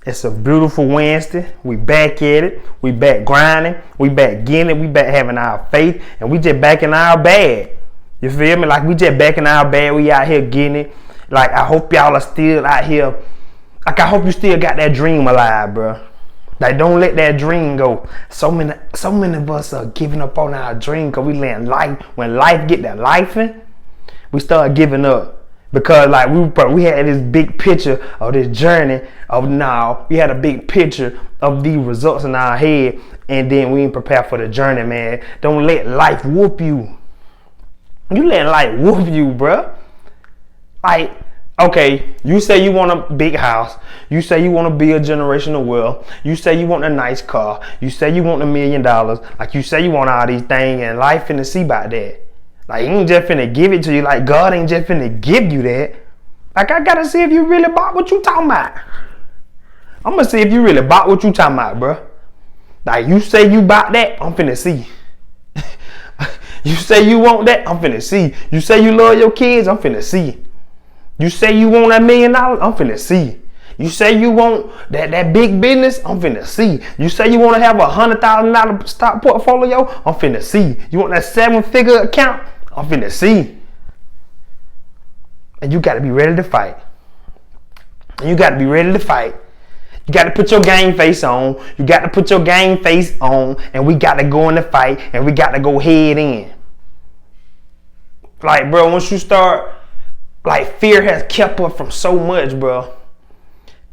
It's a beautiful Wednesday. We back at it. We back grinding. We back getting it. We back having our faith. And we just back in our bag. You feel me? Like we just back in our bag. We out here getting it. Like I hope y'all are still out here. Like I hope you still got that dream alive, bro. Like don't let that dream go. So many of us are giving up on our dream because we letting life. When life get that life in, we start giving up. Because like we had this big picture of this journey of now. We had a big picture of these results in our head, and then we ain't prepared for the journey, man. Don't let life whoop you. You let life whoop you, bruh. Like, okay, you say you want a big house. You say you want to build generational wealth. You say you want a nice car. You say you want $1 million. Like you say you want all these things, and life finna see about that. Like, he ain't just finna give it to you. Like, God ain't just finna give you that. Like, I gotta see if you really bought what you talking about. I'm gonna see if you really bought what you talking about, bro. Like, you say you bought that, I'm finna see. You say you want that, I'm finna see. You say you love your kids, I'm finna see. You say you want $1 million, I'm finna see. You say you want that big business, I'm finna see. You say you want to have $100,000 stock portfolio, I'm finna see. You want that 7-figure account, I'm finna see. And you got to be ready to fight. And you got to be ready to fight. You got to put your game face on. You got to put your game face on, and we got to go in the fight, and we got to go head in. Like, bro, once you start, like, fear has kept us from so much, bro.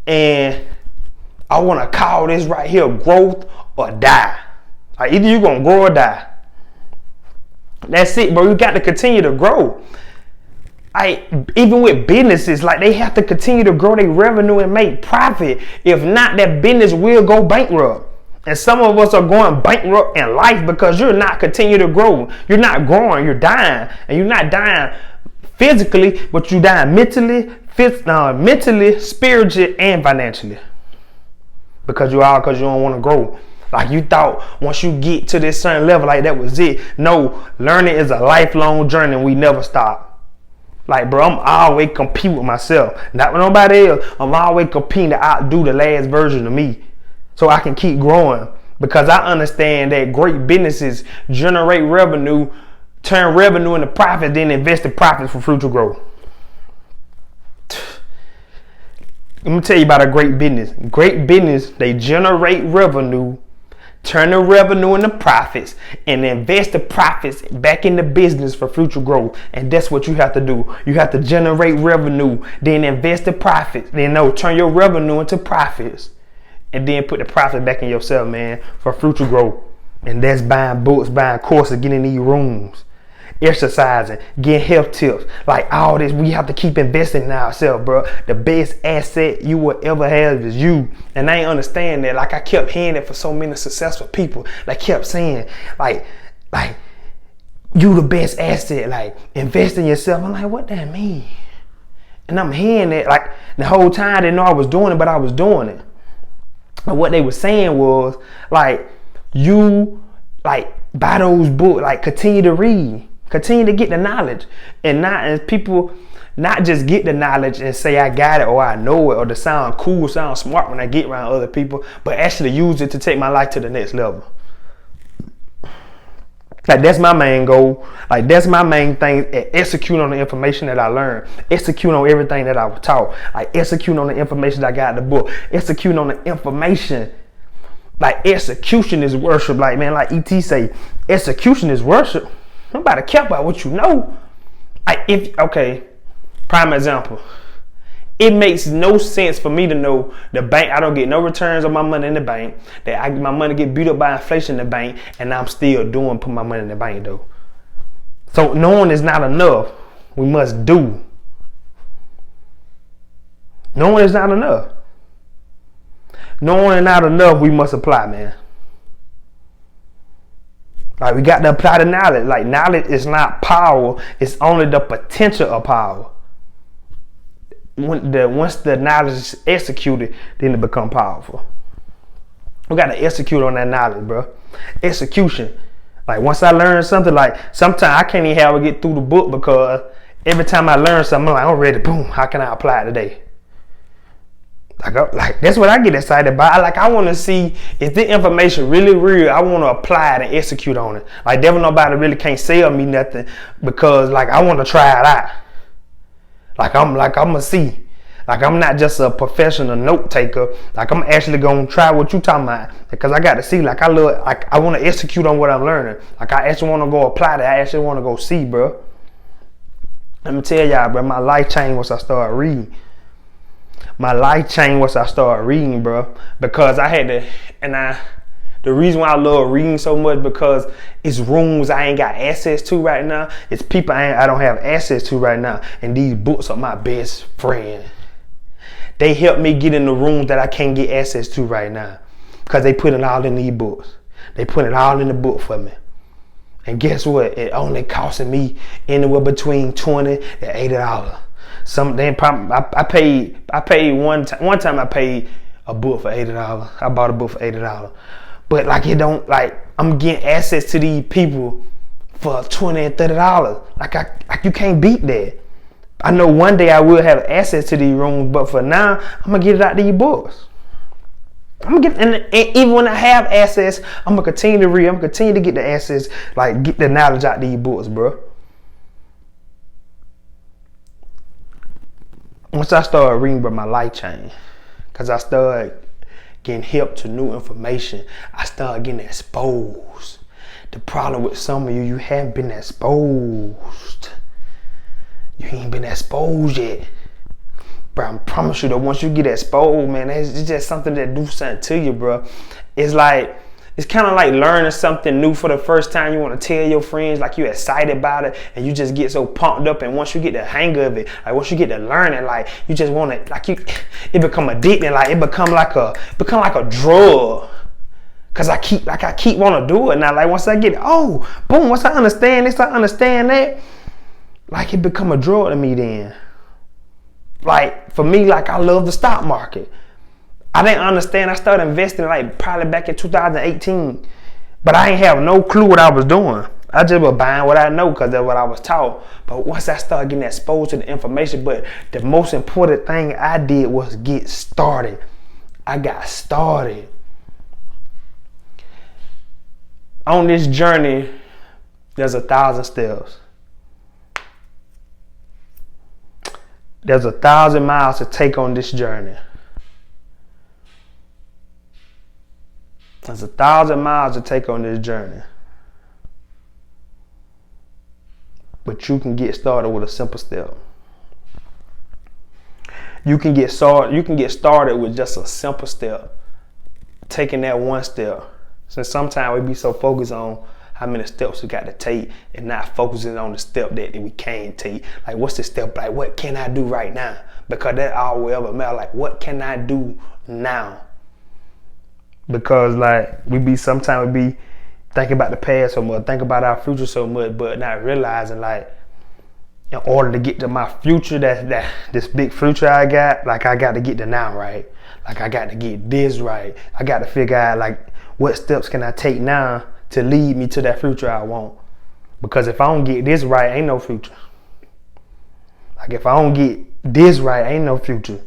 And I want to call this right here growth or die. Like, either you're going to grow or die. That's it, bro. You got to continue to grow. Even with businesses, like, they have to continue to grow their revenue and make profit. If not, that business will go bankrupt. And some of us are going bankrupt in life because you're not continuing to grow. You're not growing. You're dying. And you're not dying physically, but you're dying mentally, spiritually, and financially. Because you don't want to grow. Like you thought once you get to this certain level, like that was it. No, learning is a lifelong journey and we never stop. Like, bro, I'm always competing with myself. Not with nobody else. I'm always competing to outdo the last version of me. So I can keep growing. Because I understand that great businesses generate revenue, turn revenue into profit, then invest in profits for future growth. Let me tell you about a great business. Great business, they generate revenue, turn the revenue into profits, and invest the profits back in the business for future growth. And that's what you have to do. You have to generate revenue, then invest the profits. Then turn your revenue into profits, and then put the profit back in yourself, man, for future growth. And that's buying books, buying courses, getting in these rooms, exercising, getting health tips. Like all this, we have to keep investing in ourselves, bro. The best asset you will ever have is you. And I ain't understand that. Like I kept hearing it for so many successful people. Like kept saying, like you the best asset. Like invest in yourself. I'm like, what that mean? And I'm hearing it like the whole time. I didn't know I was doing it, but I was doing it. And what they were saying was like, you like buy those books, like continue to read. Continue to get the knowledge, and people not just get the knowledge and say I got it or I know it or to sound cool, sound smart when I get around other people, but actually use it to take my life to the next level. Like that's my main goal. Like that's my main thing. Execute on the information that I learned. Execute on everything that I was taught. Like execute on the information that I got in the book. Execute on the information. Like execution is worship. Like man, like ET say, execution is worship. Nobody care about what you know. Prime example. It makes no sense for me to know the bank. I don't get no returns on my money in the bank. That my money get beat up by inflation in the bank, and I'm still put my money in the bank though. So knowing is not enough. We must do. Knowing is not enough. Knowing is not enough. We must apply, man. Like we got to apply the knowledge. Like knowledge is not power. It's only the potential of power. Once the knowledge is executed, then it become powerful. We got to execute on that knowledge, bro. Execution. Like once I learn something, like sometimes I can't even have to get through the book because every time I learn something, I'm like, I'm ready. Boom. How can I apply it today? Like that's what I get excited about. I want to see if the information really real. I want to apply it and execute on it. Like devil nobody really can't sell me nothing because like I want to try it out. I'm gonna see. Like I'm not just a professional note taker. Like I'm actually gonna try what you talking about because I got to see. Like I want to execute on what I'm learning. Like I actually want to go apply that. I actually want to go see, bro. Let me tell y'all, bro. My life changed once I started reading. My life changed once I started reading, bro. Because I had to, the reason why I love reading so much because it's rooms I ain't got access to right now. It's people I don't have access to right now. And these books are my best friend. They help me get in the rooms that I can't get access to right now. Because they put it all in these books. They put it all in the book for me. And guess what? It only costing me anywhere between $20 and $80. I paid one time I paid a book for $80. I bought a book for $80. But like it don't like I'm getting access to these people for $20 and $30. Like you can't beat that. I know one day I will have access to these rooms, but for now I'm gonna get it out these books. I'm gonna get, and even when I have access, I'm gonna continue to read. I'm gonna continue to get the access, like get the knowledge out these books, bro. Once I started reading, bro, my life changed. Cause I started getting hip to new information. I started getting exposed. The problem with some of you haven't been exposed. You ain't been exposed yet. Bro, I promise you that once you get exposed, man, it's just something that do something to you, bro. It's kind of like learning something new for the first time. You want to tell your friends, like you're excited about it, and you just get so pumped up. And once you get the hang of it, like once you get to learn it, like you just want to, like it become addicting. Like it become like a drug. Cause I keep want to do it now. Like once I get boom. Once I understand this, I understand that. Like it become a drug to me then. Like for me, like I love the stock market. I didn't understand. I started investing like probably back in 2018, but I ain't have no clue what I was doing. I just was buying what I know because that's what I was taught. But once I started getting exposed to the information, but the most important thing I did was get started. I got started. On this journey, there's 1,000 steps. There's 1,000 miles to take on this journey. There's 1,000 miles to take on this journey. But you can get started with a simple step. You can get started with just a simple step. Taking that one step. So sometimes we be so focused on how many steps we got to take and not focusing on the step that we can't take. Like what's the step? Like what can I do right now? Because that all will ever matter. Like what can I do now? Because like sometimes we be thinking about the past so much, think about our future so much, but not realizing like in order to get to my future, that this big future I got, like I got to get the now right. Like I got to get this right. I got to figure out like what steps can I take now to lead me to that future I want. Because if I don't get this right, ain't no future. Like if I don't get this right, ain't no future.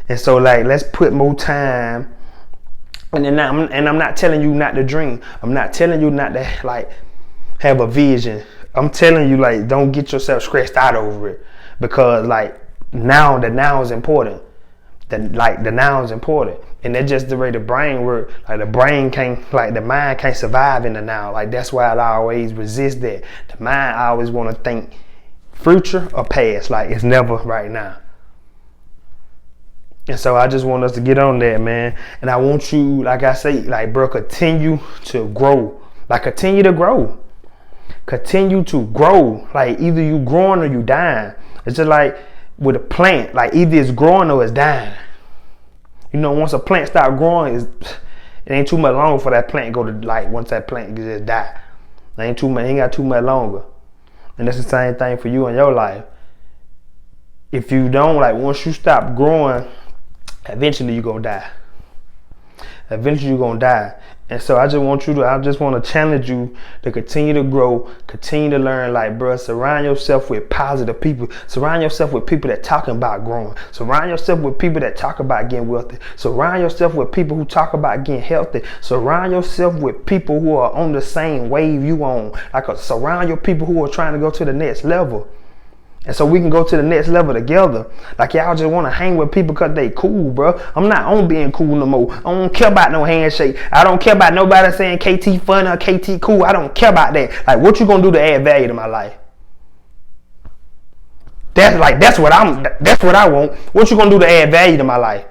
And so like let's put more time. And I'm not telling you not to dream. I'm not telling you not to like have a vision. I'm telling you like don't get yourself stressed out over it. Because like the now is important. The now is important. And that's just the way the brain works. Like the mind can't survive in the now. Like that's why I always resist that. The mind always want to think future or past. Like it's never right now. And so I just want us to get on that, man. And I want you, like I say, like bro, continue to grow. Like continue to grow. Continue to grow. Like either you growing or you dying. It's just like with a plant. Like either it's growing or it's dying. You know, once a plant start growing, it ain't too much longer for that plant go to like once that plant just die. It ain't got too much longer. And that's the same thing for you in your life. If you don't, like once you stop growing, eventually you're gonna die. Eventually you're gonna die. And so I just want to challenge you to continue to grow, continue to learn. Like, bro, surround yourself with positive people. Surround yourself with people that talking about growing. Surround yourself with people that talk about getting wealthy. Surround yourself with people who talk about getting healthy. Surround yourself with people who are on the same wave you on. Surround your people who are trying to go to the next level. And so we can go to the next level together. Like, y'all just want to hang with people because they cool, bro. I'm not on being cool no more. I don't care about no handshake. I don't care about nobody saying KT funny or KT cool. I don't care about that. Like, what you gonna do to add value to my life? That's what I want. What you gonna do to add value to my life?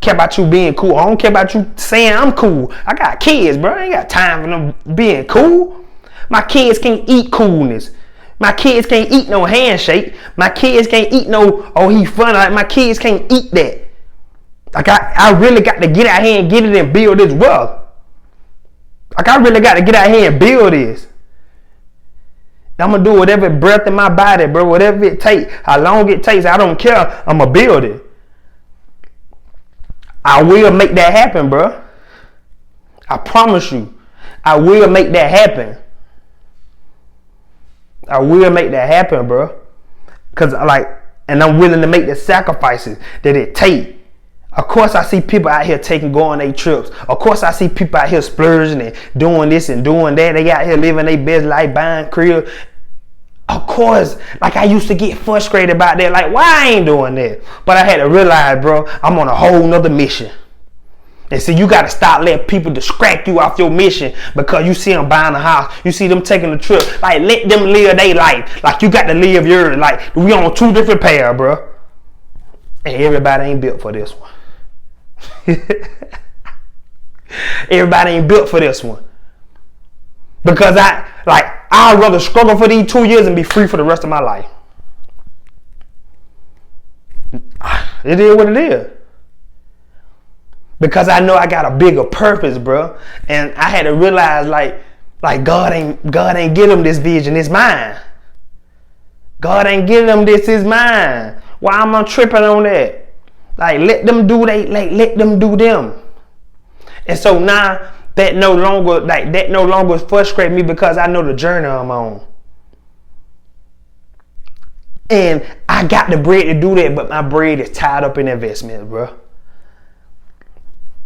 Care about you being cool. I don't care about you saying I'm cool. I got kids, bro. I ain't got time for them being cool. My kids can't eat coolness. My kids can't eat no handshake. My kids can't eat no, oh, he funny. Like, my kids can't eat that. Like, I really got to get out here and get it and build this wealth. Like, I really got to get out here and build this. I'm going to do whatever breath in my body, bro. Whatever it takes. How long it takes. I don't care. I'm going to build it. I will make that happen, bro. I promise you. I will make that happen. I will make that happen, bro. And I'm willing to make the sacrifices that it take. Of course, I see people out here going on their trips. Of course, I see people out here splurging and doing this and doing that. They out here living their best life, buying crib. Of course, like, I used to get frustrated about that. Like, why I ain't doing that? But I had to realize, bro, I'm on a whole nother mission. And see, you got to stop letting people distract you off your mission because you see them buying a house. You see them taking a trip. Like, let them live their life. Like, you got to live yours. Like, we on two different paths, bro. And everybody ain't built for this one. Everybody ain't built for this one. Because I'd rather struggle for these 2 years and be free for the rest of my life. It is what it is. Because I know I got a bigger purpose, bro. And I had to realize, like God ain't give them this vision, it's mine. God ain't give them this, it's mine. Why am I tripping on that? Like, let them do let them do them. And so now that no longer frustrate me because I know the journey I'm on. And I got the bread to do that, but my bread is tied up in investments, bro.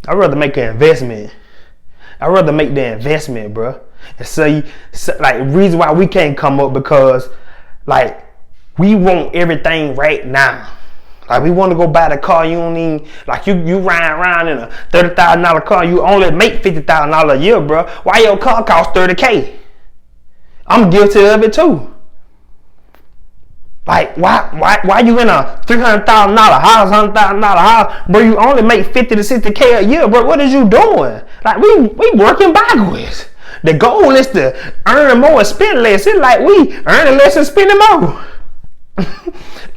I'd rather make an investment. I'd rather make the investment, bro. And so reason why we can't come up because, like, we want everything right now. Like, we want to go buy the car. You don't even, like, you riding around in a $30,000 car. You only make $50,000 a year, bro. Why your car costs $30K? I'm guilty of it too. Like, why you in a $300,000 house, $100,000 house, bro? You only make $50 to $60K a year, bro. What is you doing? Like, we working backwards. The goal is to earn more and spend less. It's like we earning less and spending more.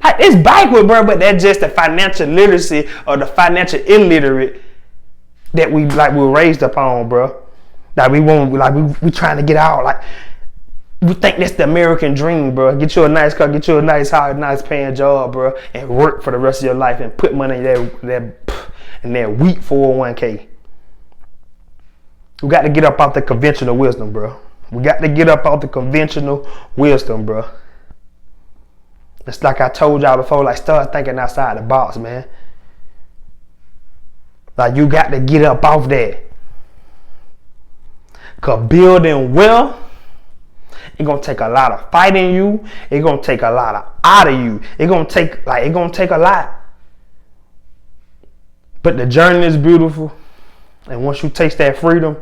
Like, it's backward, bro. But that's just the financial literacy or the financial illiterate that we're raised upon, bro. Like, we trying to get out. Like, we think that's the American dream, bro. Get you a nice car, get you a nice house, nice paying job, bro, and work for the rest of your life and put money in that weak 401k. We got to get up off the conventional wisdom, bro. We got to get up off the conventional wisdom, bro. It's like I told y'all before, like, start thinking outside the box, man. Like, you got to get up off that. Because building wealth, it's gonna take a lot of fighting you. It's gonna take a lot out of you. It's gonna take a lot. But the journey is beautiful. And once you taste that freedom,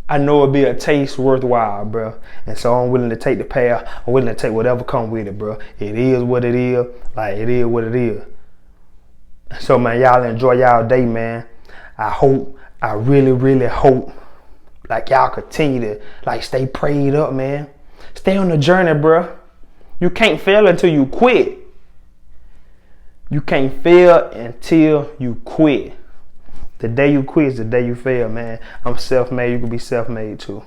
I know it'll be a taste worthwhile, bro. And so I'm willing to take the path. I'm willing to take whatever comes with it, bro. It is what it is. Like, it is what it is. So, man, y'all enjoy y'all day, man. I really, really hope, like, y'all continue to, like, stay prayed up, man. Stay on the journey, bro. You can't fail until you quit. You can't fail until you quit. The day you quit is the day you fail, man. I'm self-made. You can be self-made too.